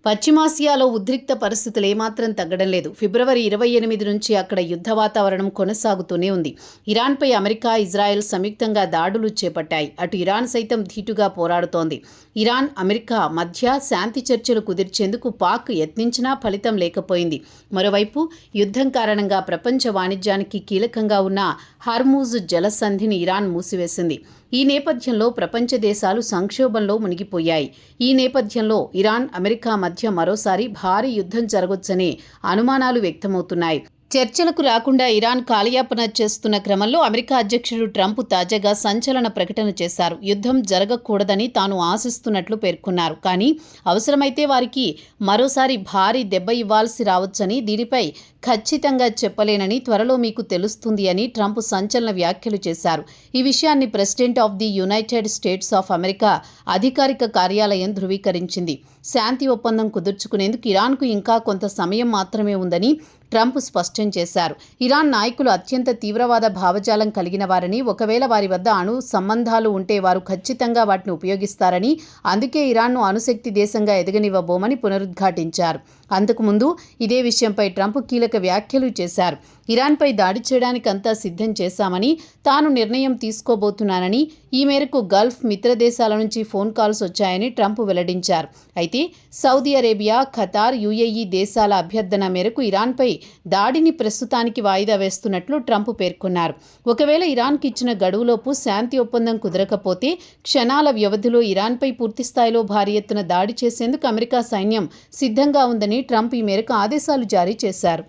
పశ్చిమాసియాలో ఉద్రిక్త పరిస్థితులు ఏమాత్రం తగ్గడం లేదు. ఫిబ్రవరి 28 నుంచి అక్కడ యుద్ధ వాతావరణం కొనసాగుతూనే ఉంది. ఇరాన్పై అమెరికా, ఇజ్రాయెల్ సంయుక్తంగా దాడులు చేపట్టాయి. అటు ఇరాన్ సైతం ధీటుగా పోరాడుతోంది. ఇరాన్, అమెరికా మధ్య శాంతి చర్చలు కుదిర్చేందుకు పాక్ యత్నించినా ఫలితం లేకపోయింది. మరోవైపు యుద్ధం కారణంగా ప్రపంచ వాణిజ్యానికి కీలకంగా ఉన్న హర్మూజ్ జలసంధిని ఇరాన్ మూసివేసింది. ఈ నేపథ్యంలో ప్రపంచ దేశాలు సంక్షోభంలో మునిగిపోయాయి. ఈ నేపథ్యంలో ఇరాన్, అమెరికా మధ్య మరోసారి భారీ యుద్ధం జరగొచ్చనే అనుమానాలు వ్యక్తమవుతున్నాయి. చర్చలకు రాకుండా ఇరాన్ కాలయాపన చేస్తున్న క్రమంలో అమెరికా అధ్యక్షుడు ట్రంప్ తాజాగా సంచలన ప్రకటన చేశారు. యుద్ధం జరగకూడదని తాను ఆశిస్తున్నట్లు పేర్కొన్నారు. కానీ అవసరమైతే వారికి మరోసారి భారీ దెబ్బ ఇవ్వాల్సి రావచ్చని, దీనిపై ఖచ్చితంగా చెప్పలేనని త్వరలో మీకు తెలుస్తుంది అని ట్రంప్ సంచలన వ్యాఖ్యలు చేశారు. ఈ విషయాన్ని president of the United states of America అధికారిక కార్యాలయం ధృవీకరించింది. శాంతి ఒప్పందం కుదుర్చుకునేందుకు ఇరాన్కు ఇంకా కొంత సమయం మాత్రమే ఉందని ట్రంప్ స్పష్టం చేశారు. ఇరాన్ నాయకులు అత్యంత తీవ్రవాద భావజాలం కలిగిన వారని, ఒకవేళ వారి వద్ద అణు సంబంధాలు ఉంటే వారు ఖచ్చితంగా వాటిని ఉపయోగిస్తారని, అందుకే ఇరాన్ను అణుశక్తి దేశంగా ఎదగనివ్వబోమని పునరుద్ఘాటించారు. అంతకుముందు ఇదే విషయంపై ట్రంప్ కీలక వ్యాఖ్యలు చేశారు. ఇరాన్పై దాడి చేయడానికి అంతా సిద్ధం చేశామని, తాను నిర్ణయం తీసుకోబోతున్నానని, ఈ మేరకు గల్ఫ్ మిత్ర దేశాల నుంచి ఫోన్ కాల్స్ వచ్చాయని ట్రంప్ వెల్లడించారు. అయితే సౌదీ అరేబియా, ఖతార్, యుఏఈ దేశాల అభ్యర్థన మేరకు ఇరాన్పై దాడిని ప్రస్తుతానికి వాయిదా వేస్తున్నట్లు ట్రంప్ పేర్కొన్నారు. ఒకవేళ ఇరాన్కి ఇచ్చిన గడువులోపు శాంతి ఒప్పందం కుదరకపోతే క్షణాల వ్యవధిలో ఇరాన్పై పూర్తిస్థాయిలో భారీ ఎత్తున దాడి చేసేందుకు అమెరికా సైన్యం సిద్ధంగా ఉందని ట్రంప్ ఈ మేరకు ఆదేశాలు జారీ చేశారు.